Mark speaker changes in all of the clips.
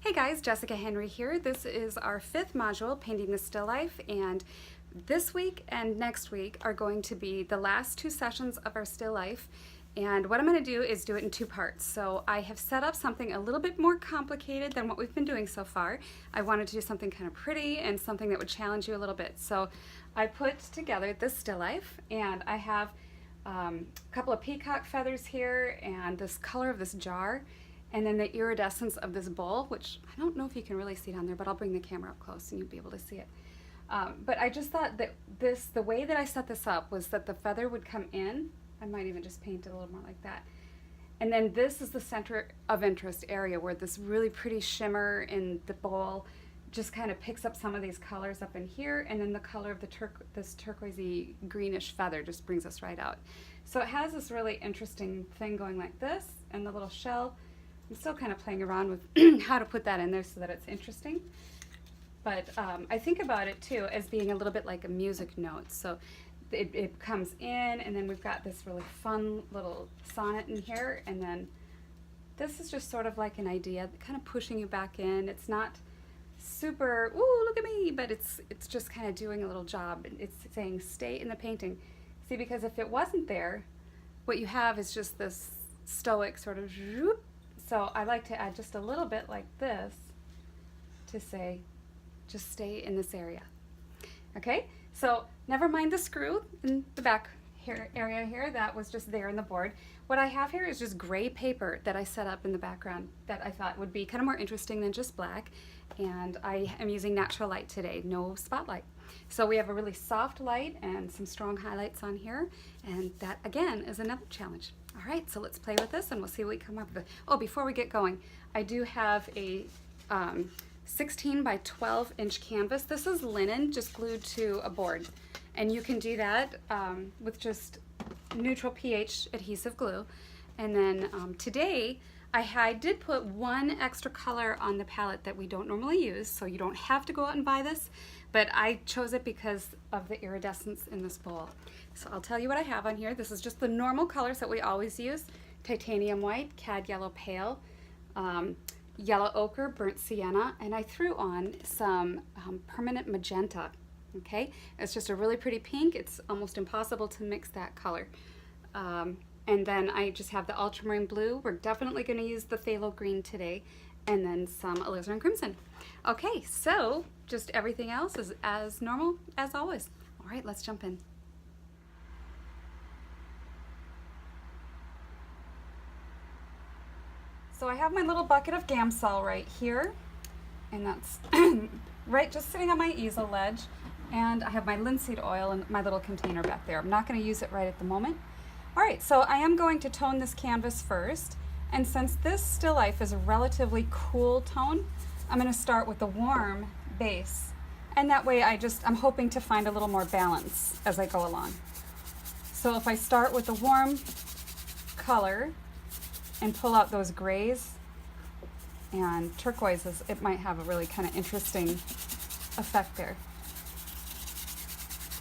Speaker 1: Hey guys, Jessica Henry here. This is our 5th module, Painting the Still Life, and this week and next week are going to be the last 2 sessions of our still life. And what I'm going to do is do it in 2 parts. So I have set up something a little bit more complicated than what we've been doing so far. I wanted to do something kind of pretty and something that would challenge you a little bit. So I put together this still life, and I have a couple of peacock feathers here and this color of this jar, and then the iridescence of this bowl, which I don't know if you can really see it on there, but I'll bring the camera up close and you'll be able to see it. But I just thought that the way that I set this up was that the feather would come in. I might even just paint it a little more like that. And then this is the center of interest area where this really pretty shimmer in the bowl just kind of picks up some of these colors up in here, and then the color of the this turquoisey greenish feather just brings us right out. So it has this really interesting thing going like this, and the little shell. I'm still kind of playing around with how to put that in there so that it's interesting. But I think about it too as being a little bit like a music note. So it comes in, and then we've got this really fun little sonnet in here, and then this is just sort of like an idea, kind of pushing you back in. It's not super, ooh, look at me, but it's just kind of doing a little job. It's saying stay in the painting. See, because if it wasn't there, what you have is just this stoic sort of zoop. So I like to add just a little bit like this to say, just stay in this area. Okay, so never mind the screw in the back here area here, that was just there in the board. What I have here is just gray paper that I set up in the background that I thought would be kind of more interesting than just black. And I am using natural light today, no spotlight. So we have a really soft light and some strong highlights on here, and that again is another challenge. All right, so let's play with this and we'll see what we come up with. Oh, before we get going, I do have a 16 by 12 inch canvas. This is linen just glued to a board, and you can do that with just neutral pH adhesive glue. And then today I did put one extra color on the palette that we don't normally use, so you don't have to go out and buy this, but I chose it because of the iridescence in this bowl. So I'll tell you what I have on here. This is just the normal colors that we always use: titanium white, cad yellow pale, yellow ochre, burnt sienna, and I threw on some permanent magenta. Okay, it's just a really pretty pink. It's almost impossible to mix that color. And then I just have the ultramarine blue. We're definitely going to use the phthalo green today, and then some alizarin crimson. Okay, so just everything else is as normal as always. All right, let's jump in. So I have my little bucket of Gamsol right here, and that's right just sitting on my easel ledge, and I have my linseed oil in my little container back there. I'm not going to use it right at the moment. All right, so I am going to tone this canvas first, and since this still life is a relatively cool tone, I'm going to start with a warm base, and that way I'm hoping to find a little more balance as I go along. So if I start with a warm color and pull out those grays and turquoises, it might have a really kind of interesting effect there.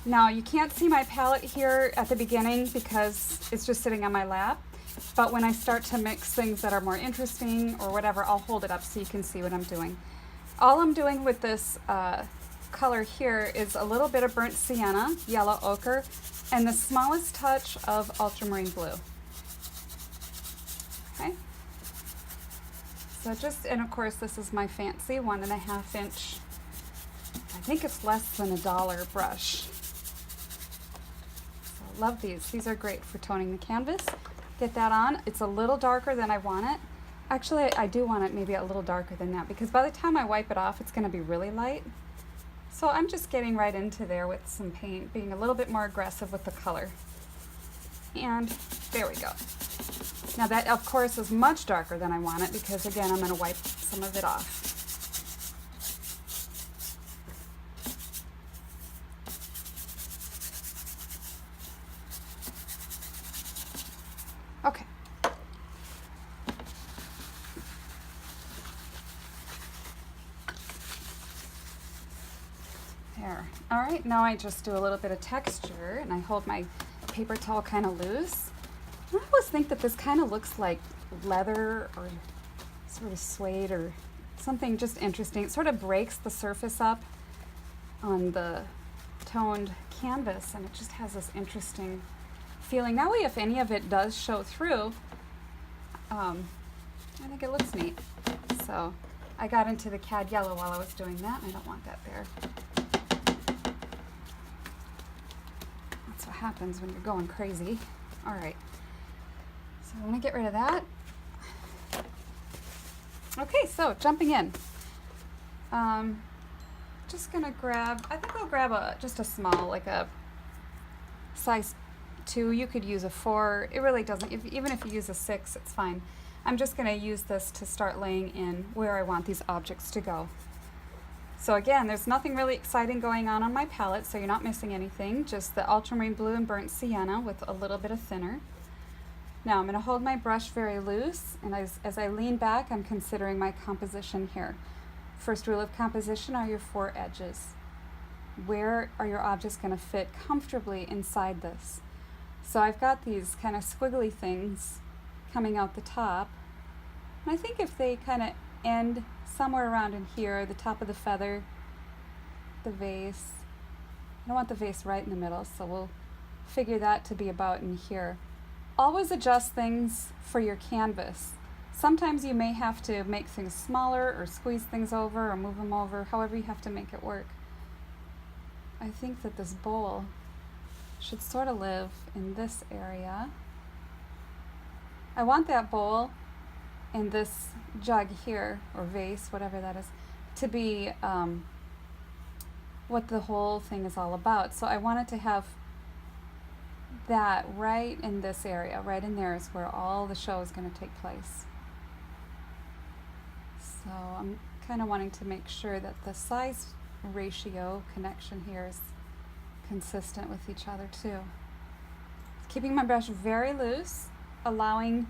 Speaker 1: Now you can't see my palette here at the beginning because it's just sitting on my lap, but when I start to mix things that are more interesting or whatever, I'll hold it up so you can see what I'm doing. All I'm doing with this color here is a little bit of burnt sienna, yellow ochre, and the smallest touch of ultramarine blue. Okay, so and of course this is my fancy 1.5 inch, I think it's less than $1 brush. So love these. These are great for toning the canvas. Get that on. It's a little darker than I want it. Actually, I do want it maybe a little darker than that, because by the time I wipe it off, it's going to be really light. So I'm just getting right into there with some paint, being a little bit more aggressive with the color. And there we go. Now that, of course, is much darker than I want it, because again, I'm going to wipe some of it off. Okay. There. All right, now I just do a little bit of texture, and I hold my paper towel kind of loose. I always think that this kind of looks like leather or sort of suede or something just interesting. It sort of breaks the surface up on the toned canvas, and it just has this interesting feeling. That way, if any of it does show through, I think it looks neat. So I got into the cad yellow while I was doing that, and I don't want that there. That's what happens when you're going crazy. All right, so I want to get rid of that. Okay, so jumping in. Just gonna grab, I think I'll grab just a small, like a size 2. You could use a 4. It really doesn't, even if you use a 6, it's fine. I'm just gonna use this to start laying in where I want these objects to go. So again, there's nothing really exciting going on my palette, so you're not missing anything, just the ultramarine blue and burnt sienna with a little bit of thinner. Now I'm going to hold my brush very loose, and as I lean back, I'm considering my composition here. First rule of composition are your 4 edges. Where are your objects going to fit comfortably inside this? So I've got these kind of squiggly things coming out the top, and I think if they kind of end somewhere around in here, the top of the feather, the vase, I don't want the vase right in the middle, so we'll figure that to be about in here. Always adjust things for your canvas. Sometimes you may have to make things smaller or squeeze things over or move them over, however you have to make it work. I think that this bowl should sort of live in this area. I want that bowl and this jug here, or vase, whatever that is, to be what the whole thing is all about. So I want it to have that right in this area, right in there is where all the show is going to take place. So I'm kind of wanting to make sure that the size ratio connection here is consistent with each other too. Keeping my brush very loose, allowing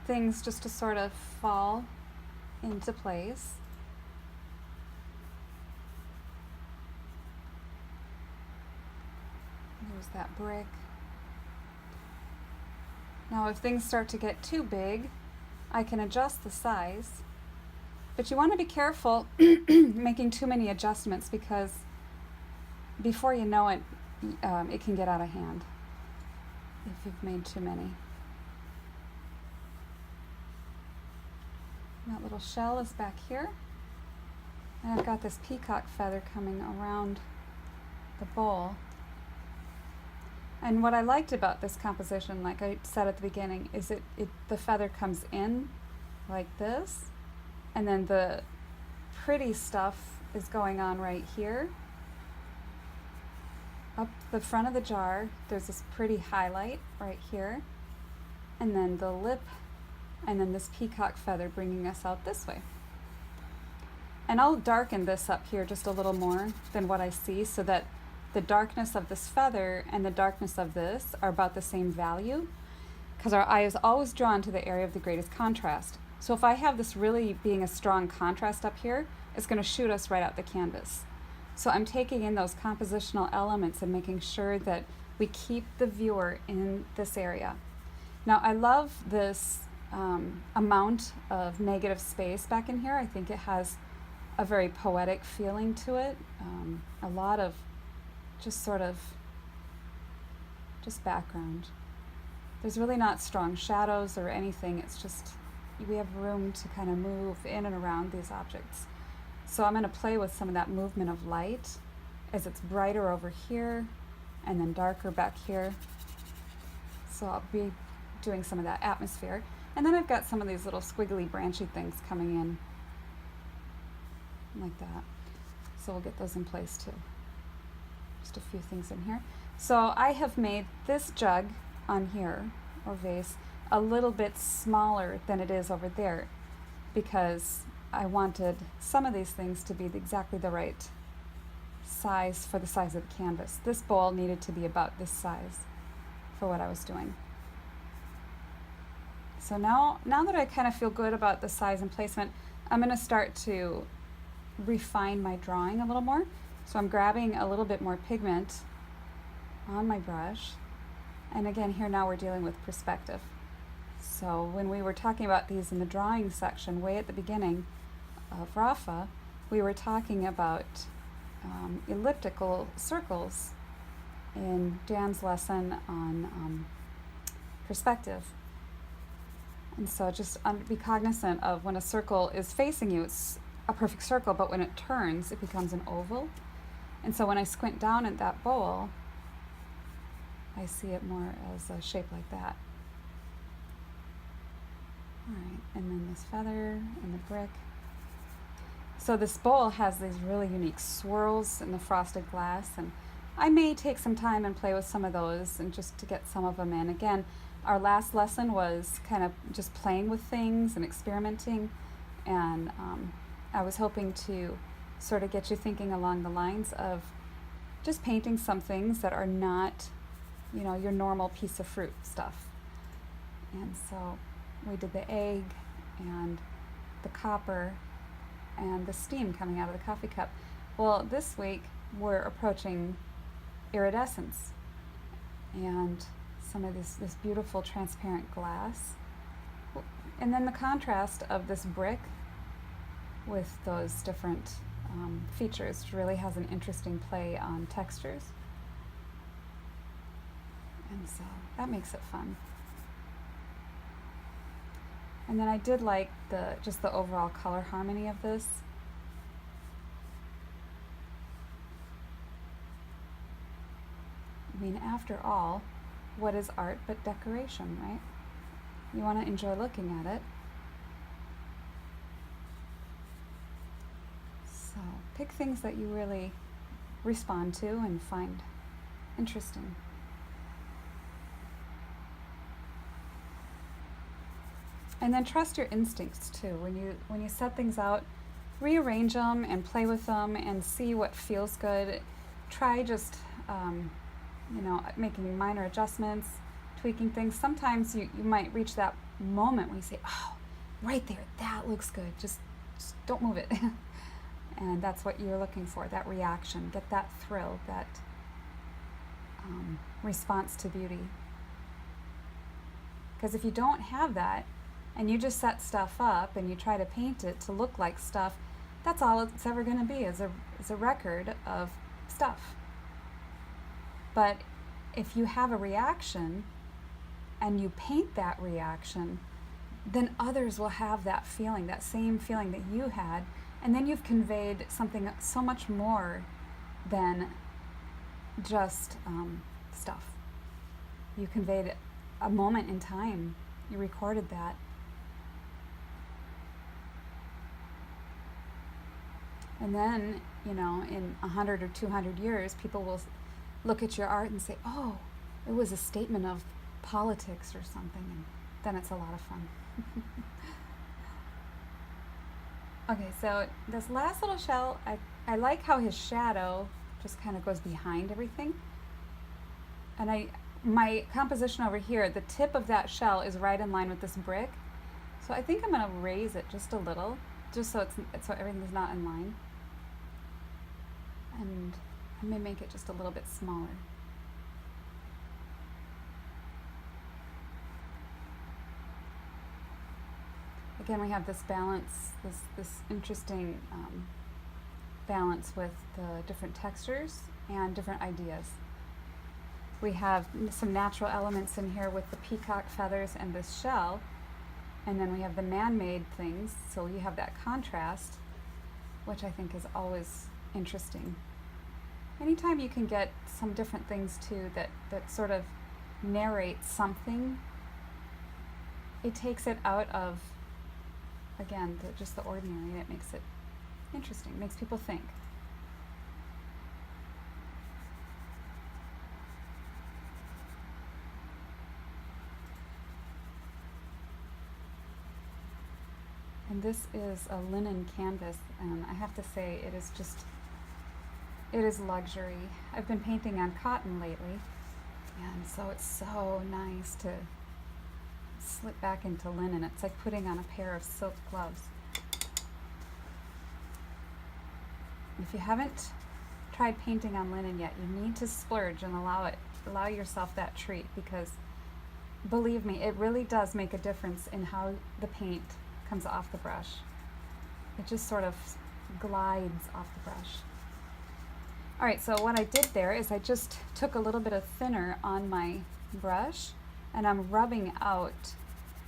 Speaker 1: things just to sort of fall into place. There's that brick. Now if things start to get too big, I can adjust the size, but you want to be careful making too many adjustments, because before you know it, it can get out of hand if you've made too many. That little shell is back here, and I've got this peacock feather coming around the bowl. And what I liked about this composition, like I said at the beginning, is the feather comes in like this, and then the pretty stuff is going on right here. Up the front of the jar, there's this pretty highlight right here, and then the lip, and then this peacock feather bringing us out this way. And I'll darken this up here just a little more than what I see, so that the darkness of this feather and the darkness of this are about the same value, because our eye is always drawn to the area of the greatest contrast. So if I have this really being a strong contrast up here, it's going to shoot us right out the canvas. So I'm taking in those compositional elements and making sure that we keep the viewer in this area. Now I love this amount of negative space back in here. I think it has a very poetic feeling to it. A lot of just background. There's really not strong shadows or anything. It's just we have room to kind of move in and around these objects. So I'm going to play with some of that movement of light as it's brighter over here and then darker back here. So I'll be doing some of that atmosphere. And then I've got some of these little squiggly branchy things coming in like that. So we'll get those in place too. Just a few things in here. So I have made this jug on here, or vase, a little bit smaller than it is over there, because I wanted some of these things to be exactly the right size for the size of the canvas. This bowl needed to be about this size for what I was doing. So now that I kind of feel good about the size and placement, I'm going to start to refine my drawing a little more. So I'm grabbing a little bit more pigment on my brush. And again, here now we're dealing with perspective. So when we were talking about these in the drawing section way at the beginning, of Rafa, we were talking about elliptical circles in Dan's lesson on perspective. And so just be cognizant of when a circle is facing you, it's a perfect circle, but when it turns, it becomes an oval. And so when I squint down at that bowl, I see it more as a shape like that. All right, and then this feather and the brick. So this bowl has these really unique swirls in the frosted glass, and I may take some time and play with some of those and just to get some of them in. Again, our last lesson was kind of just playing with things and experimenting, and I was hoping to sort of get you thinking along the lines of just painting some things that are not, your normal piece of fruit stuff. And so we did the egg and the copper and the steam coming out of the coffee cup. Well, this week we're approaching iridescence and some of this beautiful transparent glass. And then the contrast of this brick with those different features really has an interesting play on textures. And so that makes it fun. And then I did like just the overall color harmony of this. I mean, after all, what is art but decoration, right? You want to enjoy looking at it. So pick things that you really respond to and find interesting. And then trust your instincts too. When you set things out, rearrange them and play with them and see what feels good. Try just making minor adjustments, tweaking things. Sometimes you might reach that moment where you say, oh, right there, that looks good. Just don't move it. And that's what you're looking for, that reaction. Get that thrill, that response to beauty. Because if you don't have that, and you just set stuff up and you try to paint it to look like stuff, that's all it's ever going to be, is a record of stuff. But if you have a reaction and you paint that reaction, then others will have that feeling, that same feeling that you had, and then you've conveyed something so much more than just stuff. You conveyed a moment in time. You recorded that. And then, in 100 or 200 years, people will look at your art and say, oh, it was a statement of politics or something, and then it's a lot of fun. Okay, so this last little shell, I like how his shadow just kind of goes behind everything. And my composition over here, the tip of that shell is right in line with this brick. So I think I'm going to raise it just a little, just so everything's not in line. And I may make it just a little bit smaller. Again, we have this balance, this interesting balance with the different textures and different ideas. We have some natural elements in here with the peacock feathers and this shell, and then we have the man-made things, so you have that contrast, which I think is always interesting. Anytime you can get some different things too that sort of narrate something, it takes it out of, again, just the ordinary, and it makes it interesting, makes people think. And this is a linen canvas, and I have to say it is luxury. I've been painting on cotton lately, and so it's so nice to slip back into linen. It's like putting on a pair of silk gloves. If you haven't tried painting on linen yet, you need to splurge and allow yourself that treat, because believe me, it really does make a difference in how the paint comes off the brush. It just sort of glides off the brush. All right, so what I did there is I just took a little bit of thinner on my brush and I'm rubbing out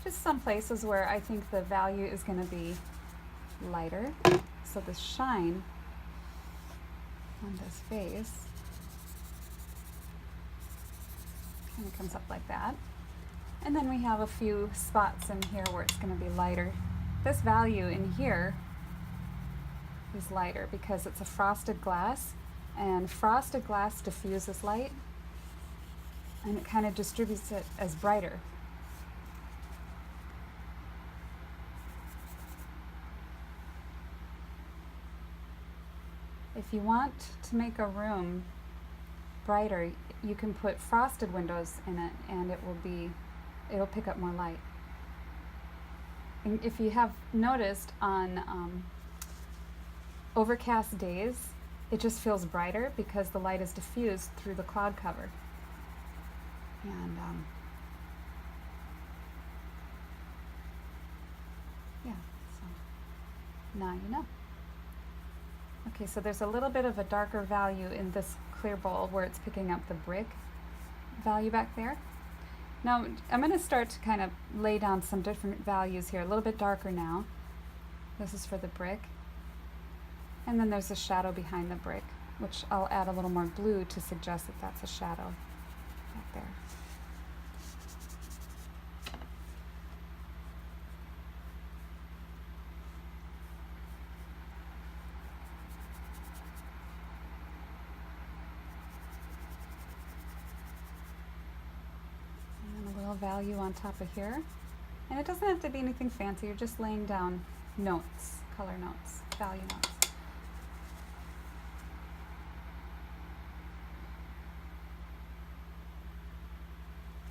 Speaker 1: just some places where I think the value is going to be lighter. So the shine on this face kind of comes up like that. And then we have a few spots in here where it's going to be lighter. This value in here is lighter because it's a frosted glass, and frosted glass diffuses light and it kind of distributes it as brighter. If you want to make a room brighter, you can put frosted windows in it and it'll pick up more light. And if you have noticed on overcast days, it just feels brighter because the light is diffused through the cloud cover. And yeah, so now you know. Okay, so there's a little bit of a darker value in this clear bowl where it's picking up the brick value back there. Now I'm going to start to kind of lay down some different values here, a little bit darker now. This is for the brick. And then there's a shadow behind the brick, which I'll add a little more blue to suggest that that's a shadow back there. Value on top of here, and it doesn't have to be anything fancy. You're just laying down notes, color notes, value notes.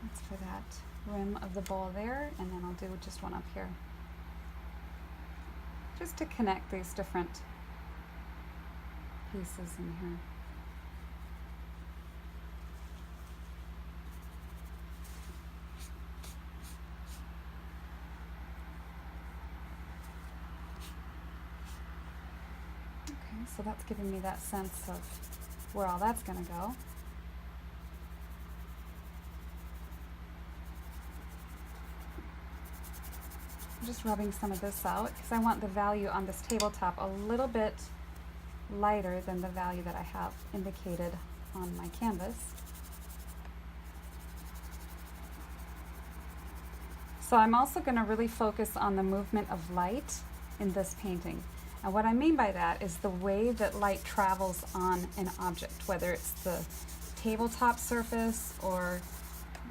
Speaker 1: That's for that rim of the bowl there, and then I'll do just one up here just to connect these different pieces in here. So that's giving me that sense of where all that's going to go. I'm just rubbing some of this out because I want the value on this tabletop a little bit lighter than the value that I have indicated on my canvas. So I'm also going to really focus on the movement of light in this painting. And what I mean by that is the way that light travels on an object, whether it's the tabletop surface or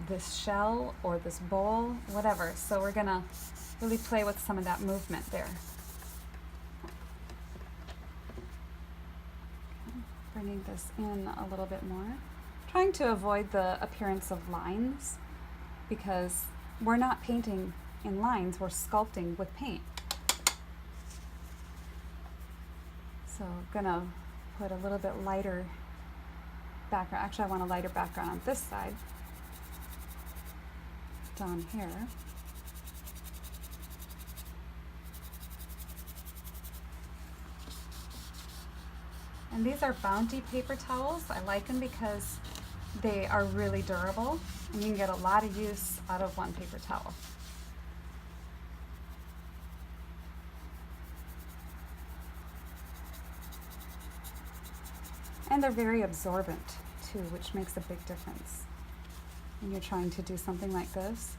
Speaker 1: this shell or this bowl, whatever. So we're going to really play with some of that movement there. Okay, bringing this in a little bit more. Trying to avoid the appearance of lines because we're not painting in lines, we're sculpting with paint. So I'm gonna put a little bit lighter background. Actually, I want a lighter background on this side, down here. And these are Bounty paper towels. I like them because they are really durable and you can get a lot of use out of one paper towel. And they're very absorbent too, which makes a big difference when you're trying to do something like this.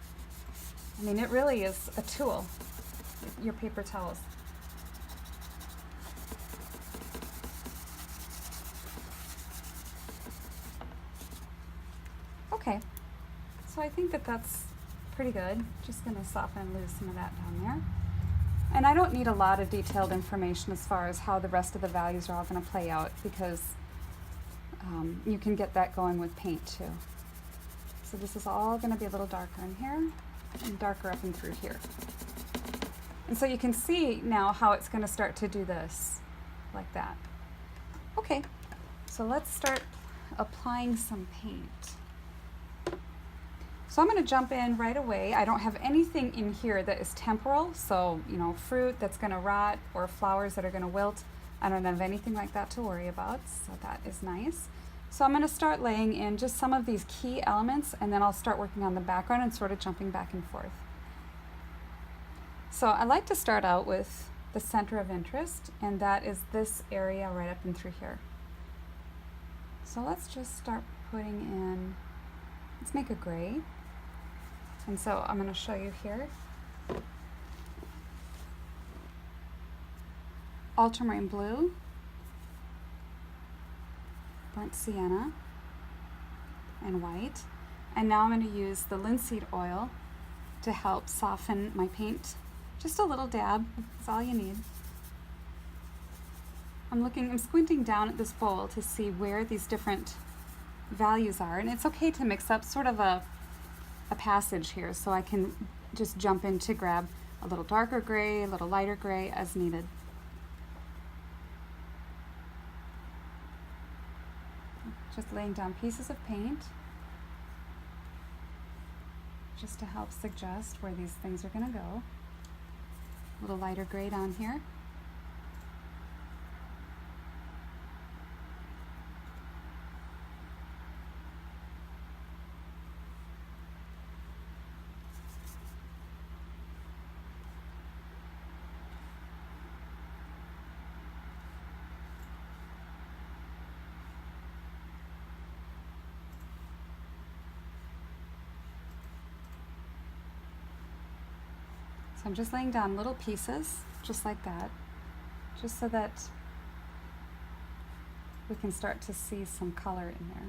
Speaker 1: I mean, it really is a tool, your paper towels. Okay, so I think that that's pretty good. Just gonna soften and lose some of that down there. And I don't need a lot of detailed information as far as how the rest of the values are all gonna play out because you can get that going with paint too. So this is all going to be a little darker in here and darker up and through here. And so you can see now how it's going to start to do this like that. Okay, so let's start applying some paint. So I'm going to jump in right away. I don't have anything in here that is temporal, so fruit that's going to rot or flowers that are going to wilt. I don't have anything like that to worry about, so that is nice. So I'm going to start laying in just some of these key elements, and then I'll start working on the background and sort of jumping back and forth. So I like to start out with the center of interest, and that is this area right up and through here. So let's just start putting in, let's make a gray. And so I'm going to show you here. Ultramarine blue, burnt sienna, and white. And now I'm going to use the linseed oil to help soften my paint. Just a little dab, that's all you need. I'm squinting down at this bowl to see where these different values are. And it's okay to mix up sort of a passage here, so I can just jump in to grab a little darker gray, a little lighter gray as needed. Just laying down pieces of paint just to help suggest where these things are going to go. A little lighter gray down here. So I'm just laying down little pieces, just like that, just so that we can start to see some color in there.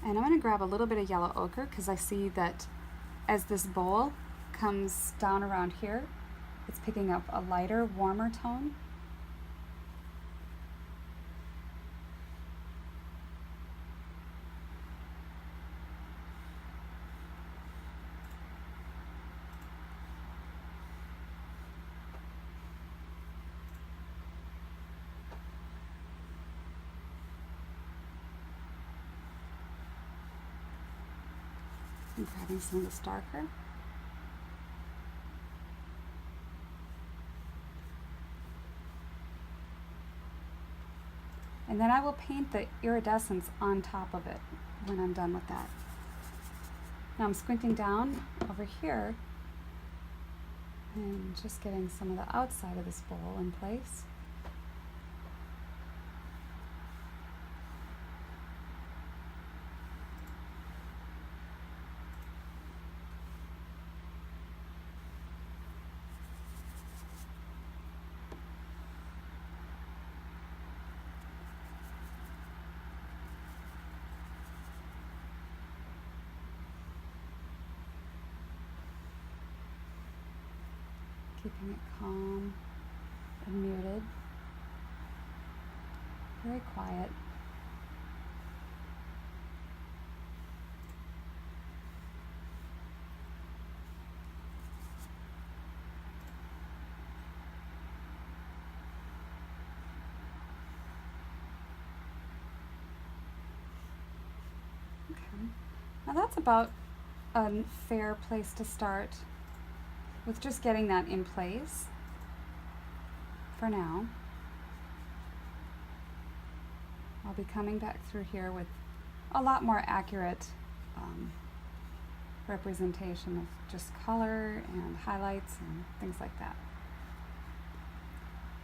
Speaker 1: And I'm going to grab a little bit of yellow ochre because I see that as this bowl comes down around here, it's picking up a lighter, warmer tone. I'm grabbing some of this darker. And then I will paint the iridescence on top of it when I'm done with that. Now I'm squinting down over here and just getting some of the outside of this bowl in place. Keeping it calm and muted, very quiet. Okay, now that's about a fair place to start with just getting that in place for now. I'll be coming back through here with a lot more accurate representation of just color and highlights and things like that.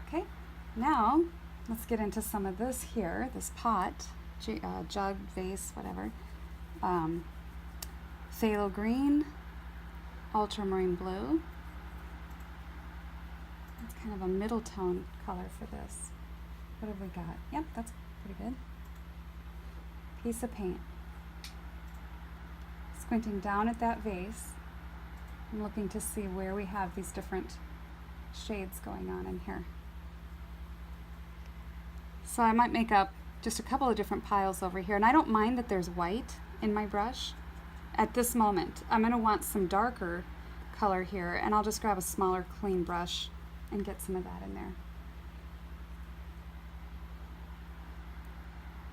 Speaker 1: Okay, now let's get into some of this here, this pot, jug, vase, whatever. Phthalo green, ultramarine blue. It's kind of a middle tone color for this. What have we got? Yep, that's pretty good. Piece of paint. Squinting down at that vase, I'm looking to see where we have these different shades going on in here. So I might make up just a couple of different piles over here, and I don't mind that there's white in my brush. At this moment, I'm going to want some darker color here, and I'll just grab a smaller clean brush and get some of that in there.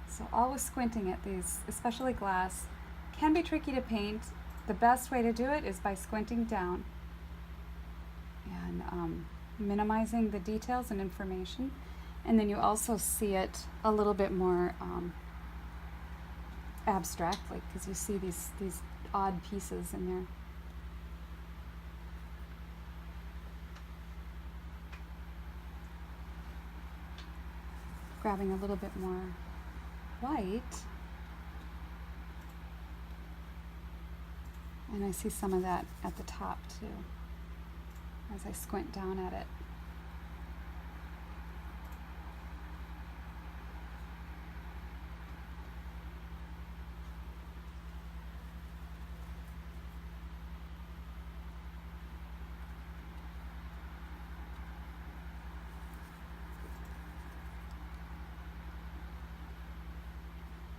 Speaker 1: So always squinting at these, especially glass, can be tricky to paint. The best way to do it is by squinting down and minimizing the details and information. And then you also see it a little bit more abstractly because you see these odd pieces in there. Grabbing a little bit more white. And I see some of that at the top too, as I squint down at it.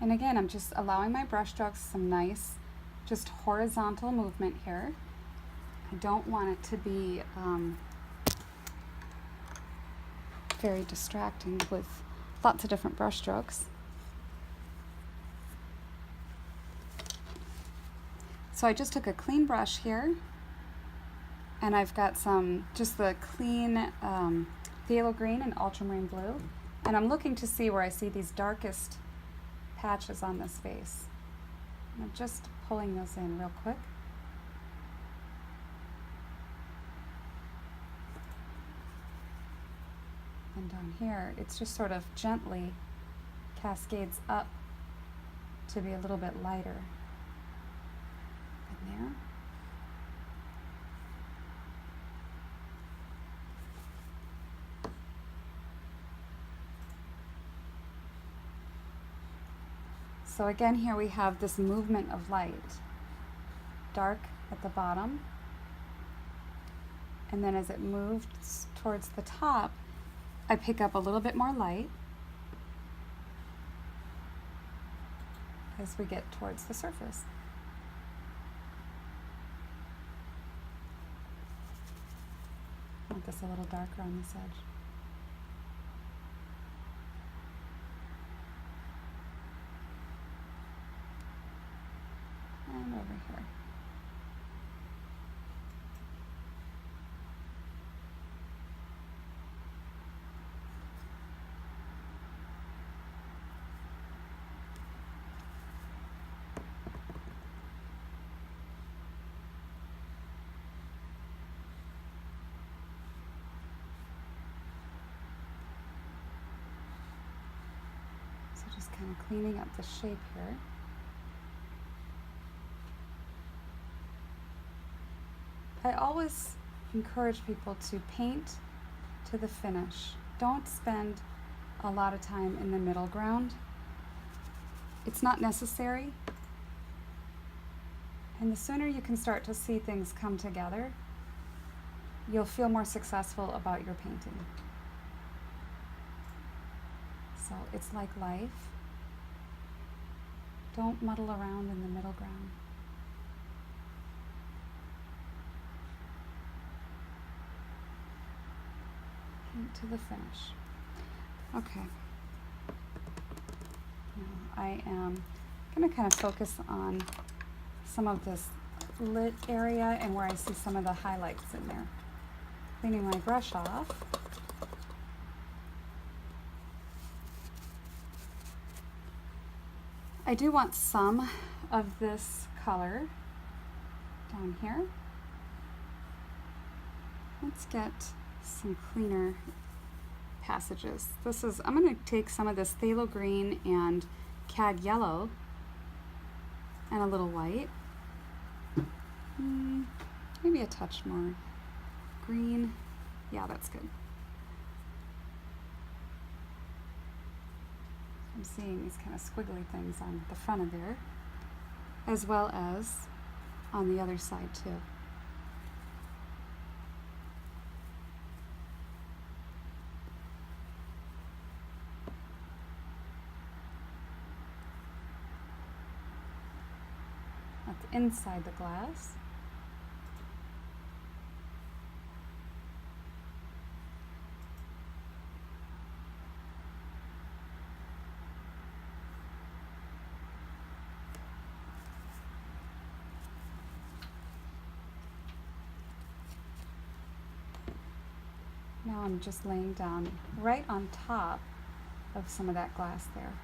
Speaker 1: And again, I'm just allowing my brush strokes some nice, just horizontal movement here. I don't want it to be very distracting with lots of different brush strokes. So I just took a clean brush here, and I've got just the clean phthalo green and ultramarine blue, and I'm looking to see where I see these darkest patches on this face. I'm just pulling those in real quick. And down here, it's just sort of gently cascades up to be a little bit lighter. In there. So again, here we have this movement of light. Dark at the bottom, and then as it moves towards the top, I pick up a little bit more light as we get towards the surface. I want this a little darker on this edge. And over here. So just kind of cleaning up the shape here. I always encourage people to paint to the finish. Don't spend a lot of time in the middle ground. It's not necessary. And the sooner you can start to see things come together, you'll feel more successful about your painting. So it's like life. Don't muddle around in the middle ground. Paint to the finish. Okay. Now I am going to kind of focus on some of this lit area and where I see some of the highlights in there. Cleaning my brush off. I do want some of this color down here. Let's get some cleaner passages. I'm going to take some of this phthalo green and cad yellow and a little white. Maybe a touch more green. Yeah, that's good. I'm seeing these kind of squiggly things on the front of there, as well as on the other side too. That's inside the glass. Now I'm just laying down right on top of some of that glass there.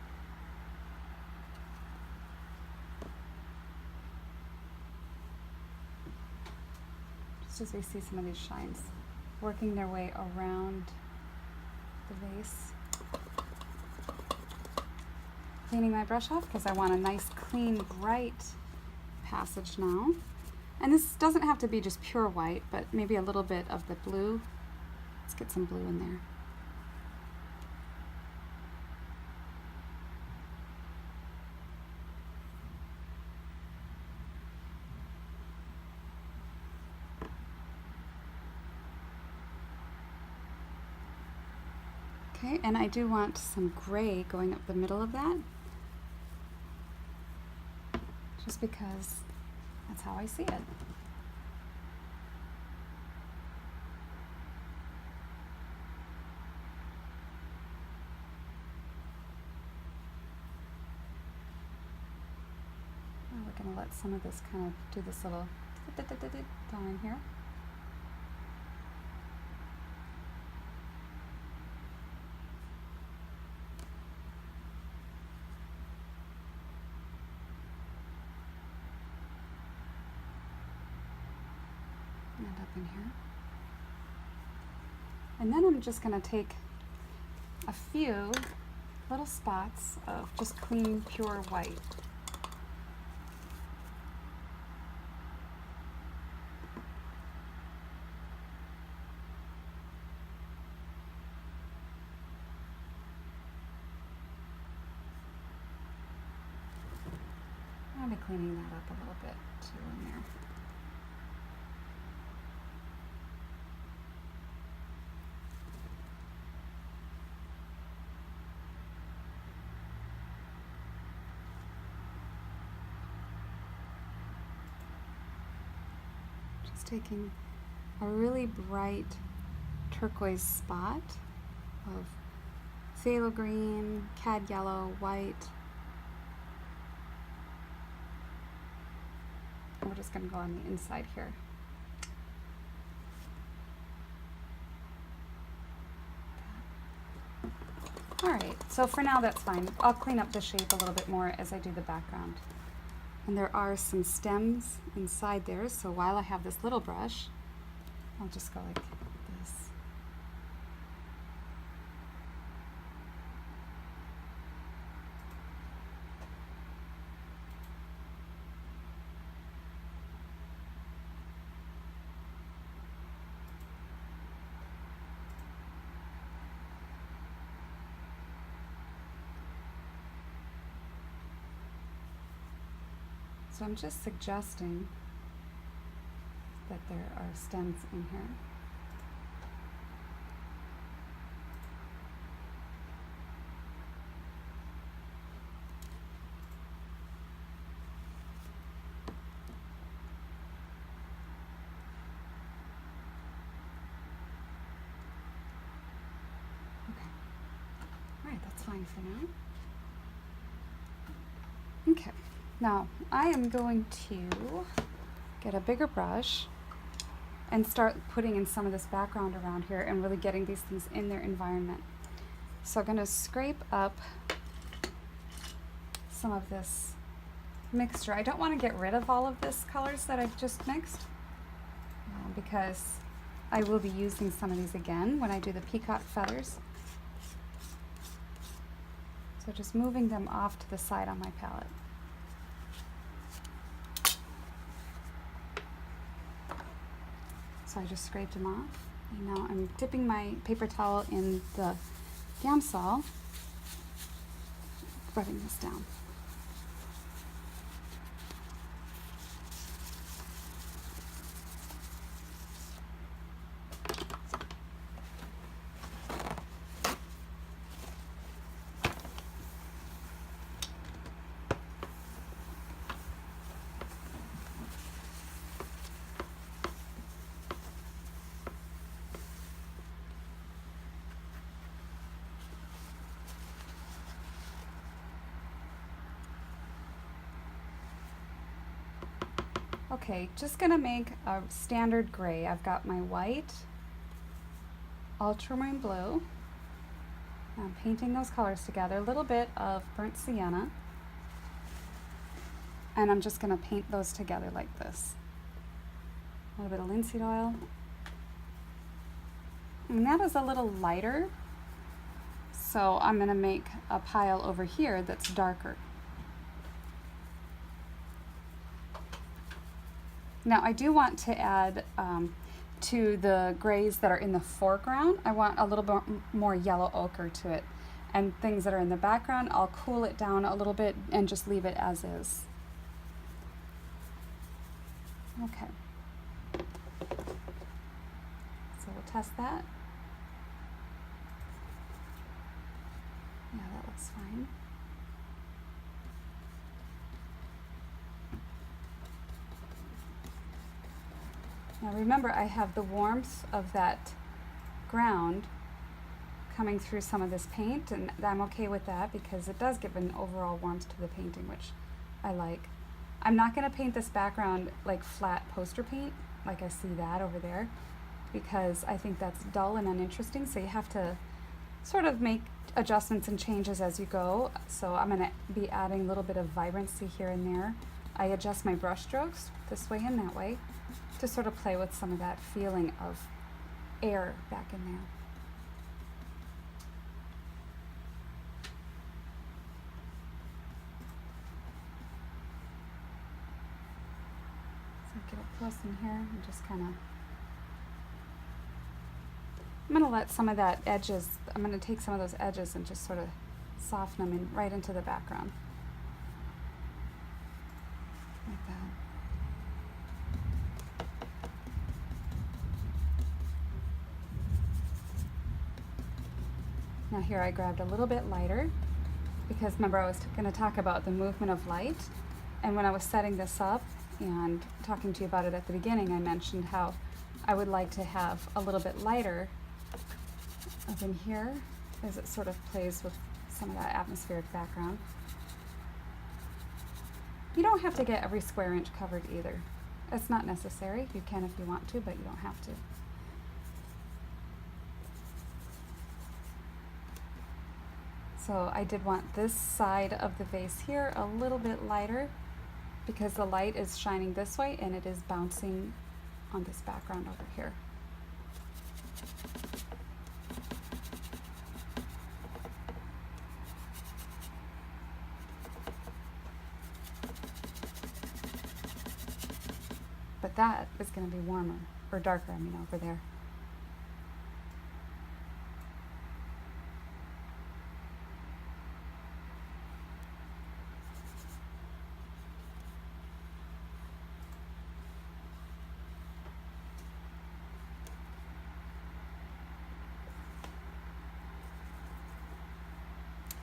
Speaker 1: Just as we see some of these shines working their way around the vase. Cleaning my brush off because I want a nice, clean, bright passage now. And this doesn't have to be just pure white, but maybe a little bit of the blue. Let's get some blue in there. Okay, and I do want some gray going up the middle of that, just because that's how I see it. Now we're going to let some of this kind of do this little down here. And up in here. And then I'm just going to take a few little spots of just clean, pure white. I'll be cleaning that up a little bit too in there. Just taking a really bright turquoise spot of phthalo green, cad yellow, white. And we're just going to go on the inside here. Alright, so for now that's fine. I'll clean up the shape a little bit more as I do the background. And there are some stems inside there, so while I have this little brush, I'll just go like this. So I'm just suggesting that there are stems in here. Okay. All right, that's fine for now. Okay. Now, I am going to get a bigger brush and start putting in some of this background around here and really getting these things in their environment. So I'm going to scrape up some of this mixture. I don't want to get rid of all of this colors that I've just mixed because I will be using some of these again when I do the peacock feathers. So just moving them off to the side on my palette. So I just scraped them off. And now I'm dipping my paper towel in the Gamsol, rubbing this down. Okay, just gonna make a standard gray. I've got my white ultramarine blue. I'm painting those colors together, a little bit of burnt sienna, and I'm just going to paint those together like this. A little bit of linseed oil. And that is a little lighter, so I'm going to make a pile over here that's darker. Now I do want to add to the grays that are in the foreground, I want a little bit more yellow ochre to it. And things that are in the background, I'll cool it down a little bit and just leave it as is. Okay. So we'll test that. Yeah, that looks fine. Now remember, I have the warmth of that ground coming through some of this paint, and I'm okay with that because it does give an overall warmth to the painting, which I like. I'm not going to paint this background like flat poster paint, like I see that over there, because I think that's dull and uninteresting, so you have to sort of make adjustments and changes as you go. So I'm going to be adding a little bit of vibrancy here and there. I adjust my brush strokes this way and that way to sort of play with some of that feeling of air back in there. So get up close in here and just kind of, I'm going to let some of that edges, I'm going to take some of those edges and just sort of soften them in right into the background. Like that. Now here I grabbed a little bit lighter because remember I was going to talk about the movement of light, and when I was setting this up and talking to you about it at the beginning, I mentioned how I would like to have a little bit lighter up in here as it sort of plays with some of that atmospheric background. You don't have to get every square inch covered either. It's not necessary. You can if you want to, but you don't have to. So I did want this side of the vase here a little bit lighter because the light is shining this way and it is bouncing on this background over here. But that is going to be warmer, or darker, I mean, over there.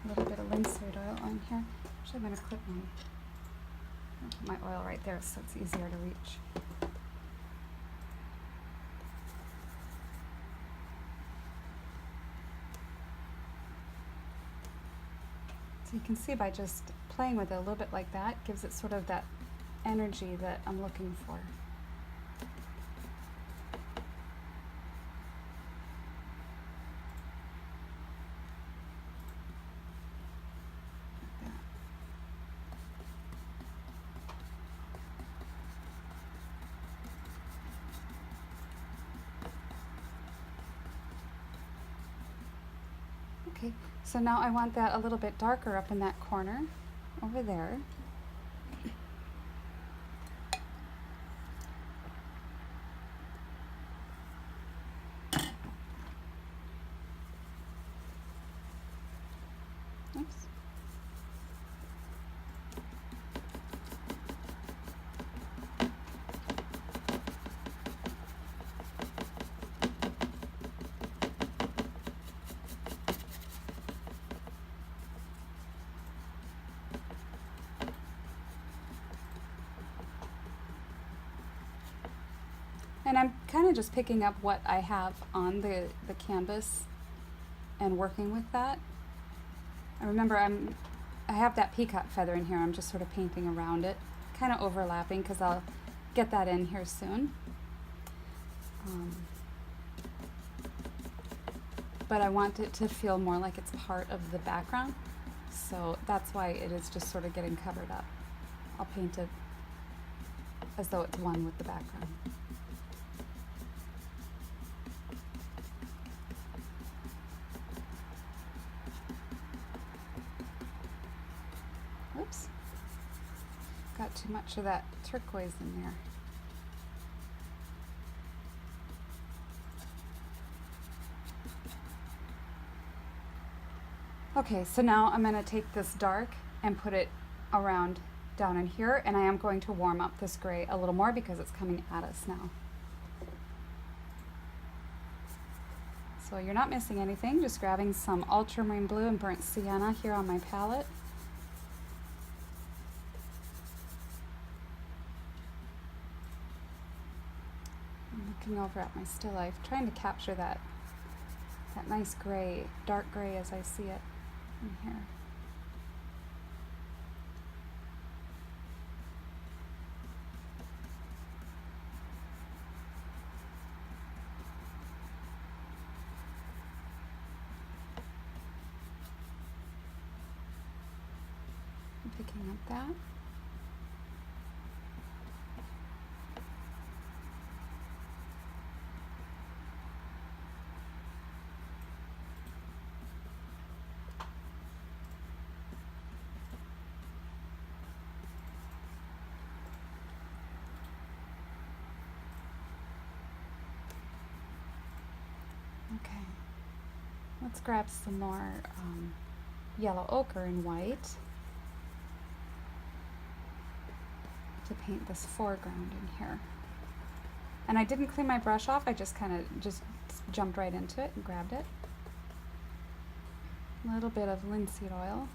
Speaker 1: A little bit of linseed oil on here. Actually, I'm going to clip my oil right there so it's easier to reach. So you can see by just playing with it a little bit like that, gives it sort of that energy that I'm looking for. Okay, so now I want that a little bit darker up in that corner over there. Oops. And I'm kind of just picking up what I have on the canvas and working with that. And remember, I have that peacock feather in here. I'm just sort of painting around it, kind of overlapping because I'll get that in here soon. but I want it to feel more like it's part of the background. So that's why it is just sort of getting covered up. I'll paint it as though it's one with the background. Oops. Got too much of that turquoise in there. Okay, so now I'm going to take this dark and put it around down in here, and I am going to warm up this gray a little more because it's coming at us now. So you're not missing anything, just grabbing some ultramarine blue and burnt sienna here on my palette. I'm looking over at my still life, trying to capture that nice gray, dark gray as I see it in here. I'm picking up that. Okay, let's grab some more yellow ochre and white to paint this foreground in here. And I didn't clean my brush off, I just kind of just jumped right into it and grabbed it. A little bit of linseed oil.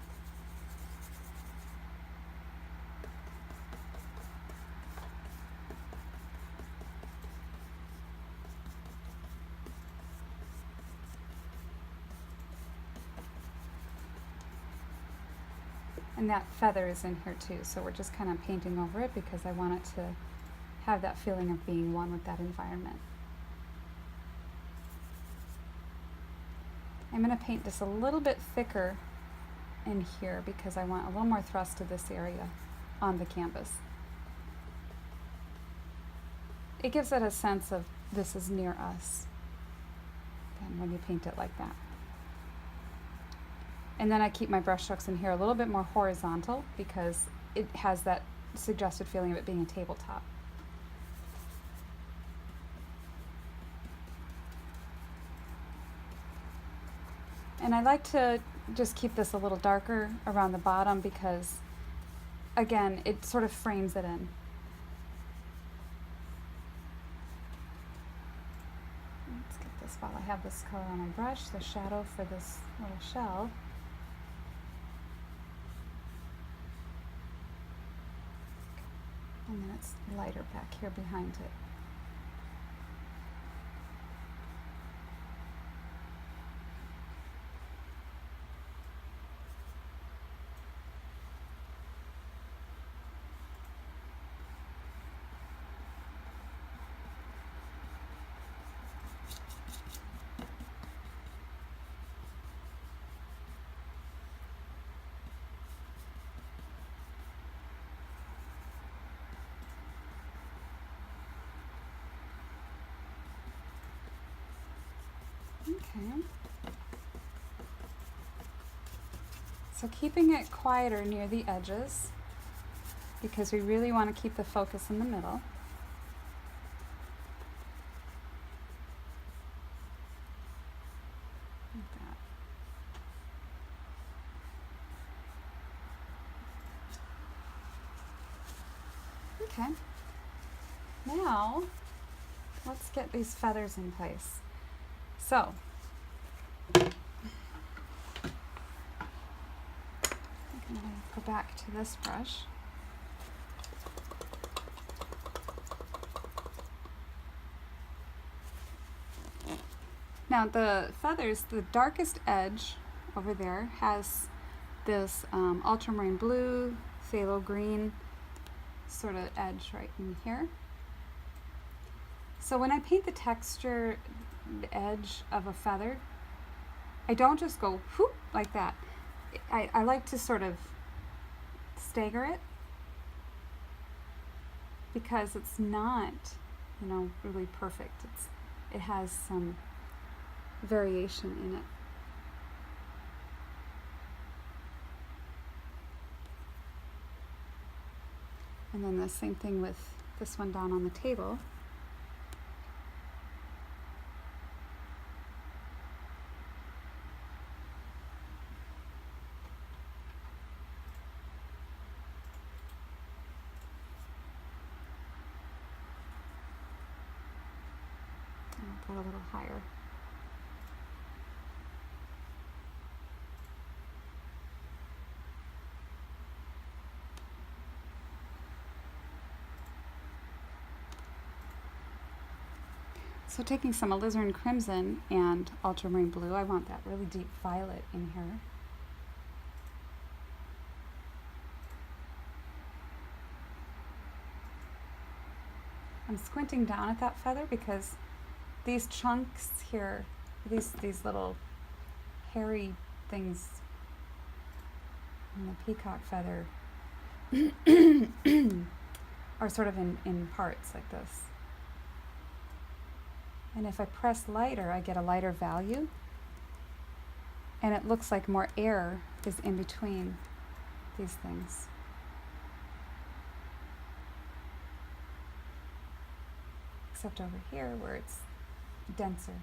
Speaker 1: And that feather is in here too, so we're just kind of painting over it because I want it to have that feeling of being one with that environment. I'm going to paint just a little bit thicker in here because I want a little more thrust to this area on the canvas. It gives it a sense of this is near us than when you paint it like that. And then I keep my brush strokes in here a little bit more horizontal because it has that suggested feeling of it being a tabletop. And I like to just keep this a little darker around the bottom because, again, it sort of frames it in. Let's get this while I have this color on my brush, the shadow for this little shell. And then it's lighter back here behind it. Okay. So keeping it quieter near the edges because we really want to keep the focus in the middle. Like that. Okay. Now, let's get these feathers in place. So, I'm going to go back to this brush. Now the feathers, the darkest edge over there has this ultramarine blue, phthalo green sort of edge right in here. So when I paint the texture, the edge of a feather, I don't just go whoop like that. I like to sort of stagger it because it's not, really perfect. It has some variation in it. And then the same thing with this one down on the table. I'll put a little higher. So taking some alizarin crimson and ultramarine blue, I want that really deep violet in here. I'm squinting down at that feather because these chunks here, these little hairy things in the peacock feather are sort of in parts like this. And if I press lighter, I get a lighter value. And it looks like more air is in between these things. Except over here where it's denser.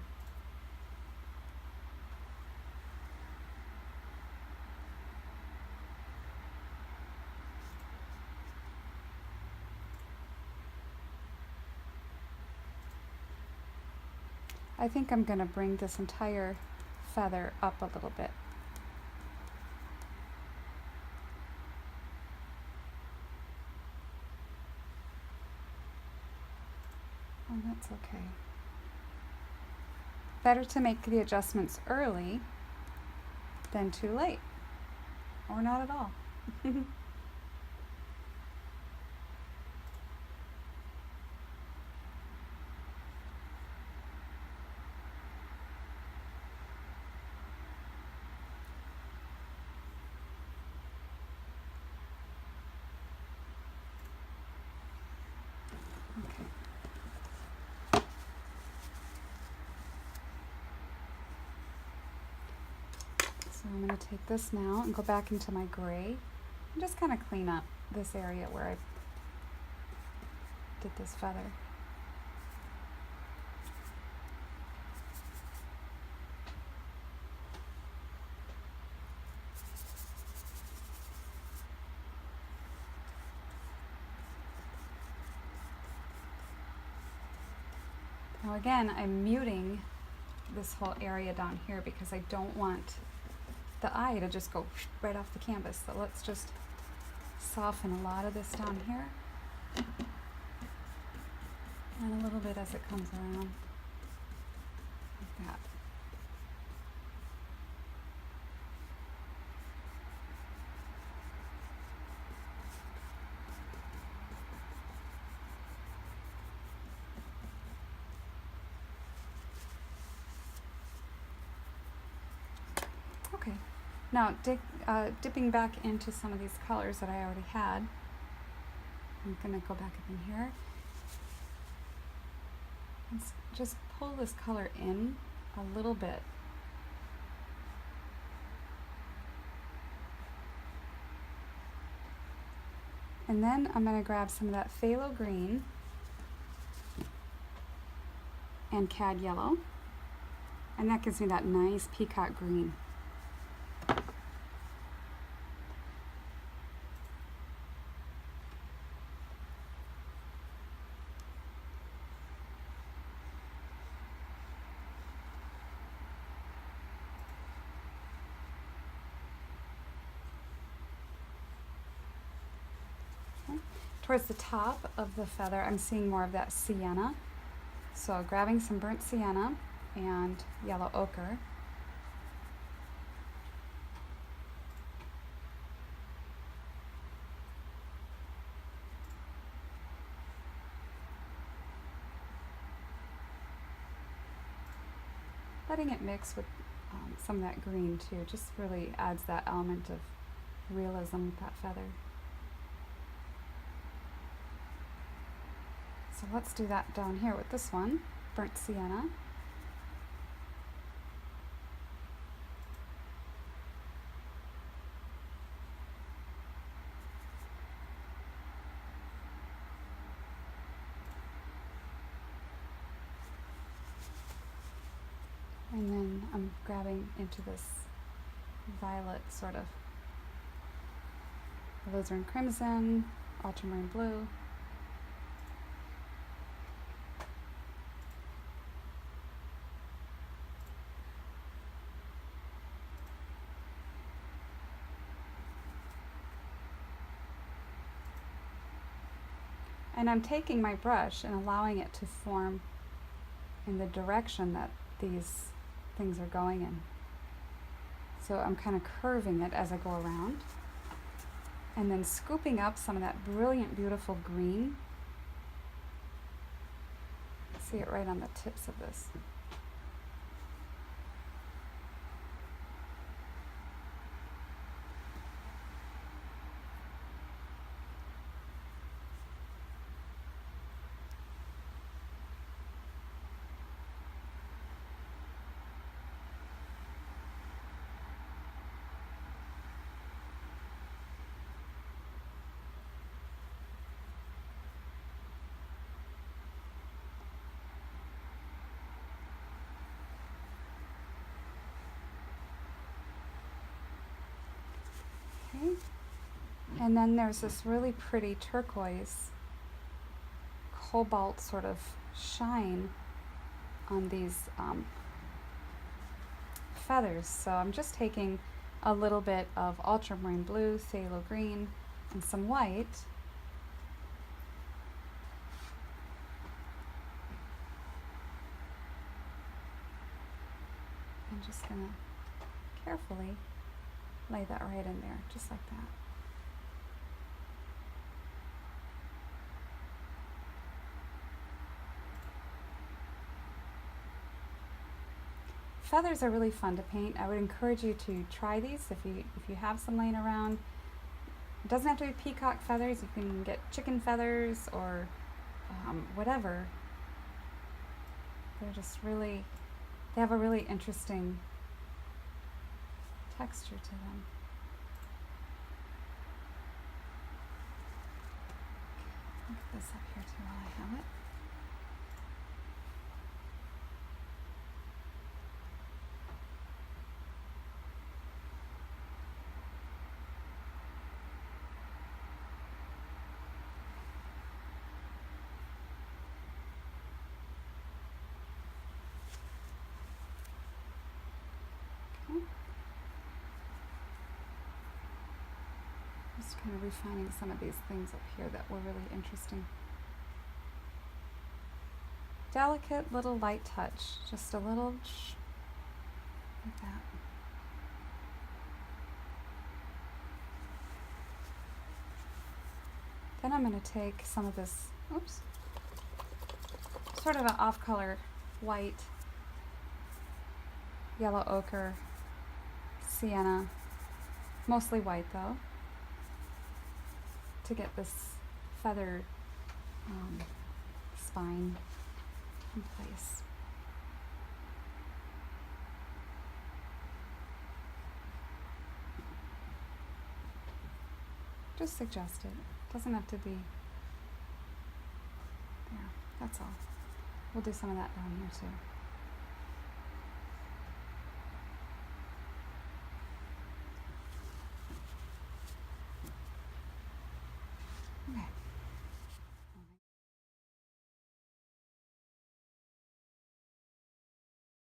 Speaker 1: I think I'm going to bring this entire feather up a little bit. Oh, that's okay. Better to make the adjustments early than too late, or not at all. So I'm going to take this now and go back into my gray and just kind of clean up this area where I did this feather. Now again, I'm muting this whole area down here because I don't want the eye to just go right off the canvas. So let's just soften a lot of this down here and a little bit as it comes around like that. Okay, now dipping back into some of these colors that I already had. I'm going to go back up in here and just pull this color in a little bit. And then I'm going to grab some of that phthalo green and cad yellow, and that gives me that nice peacock green. Towards the top of the feather, I'm seeing more of that sienna. So grabbing some burnt sienna and yellow ochre. Letting it mix with some of that green too. Just really adds that element of realism with that feather. So let's do that down here with this one, burnt sienna. And then I'm grabbing into this violet sort of alizarin crimson, ultramarine blue. And I'm taking my brush and allowing it to form in the direction that these things are going in. So I'm kind of curving it as I go around, and then scooping up some of that brilliant, beautiful green. See it right on the tips of this. Okay. And then there's this really pretty turquoise, cobalt sort of shine on these feathers. So I'm just taking a little bit of ultramarine blue, phthalo green, and some white. I'm just gonna carefully lay that right in there, just like that. Feathers are really fun to paint. I would encourage you to try these if you have some laying around. It doesn't have to be peacock feathers. You can get chicken feathers or whatever. They're just really, they have a really interesting texture to them. Look at this up here too while I have it. Just kind of refining some of these things up here that were really interesting. Delicate little light touch, just a little like that. Then I'm going to take some of this, oops, sort of an off-color white, yellow ochre, sienna, mostly white though, to get this feather spine in place. Just suggest it. Doesn't have to be there. That's all. We'll do some of that down here too.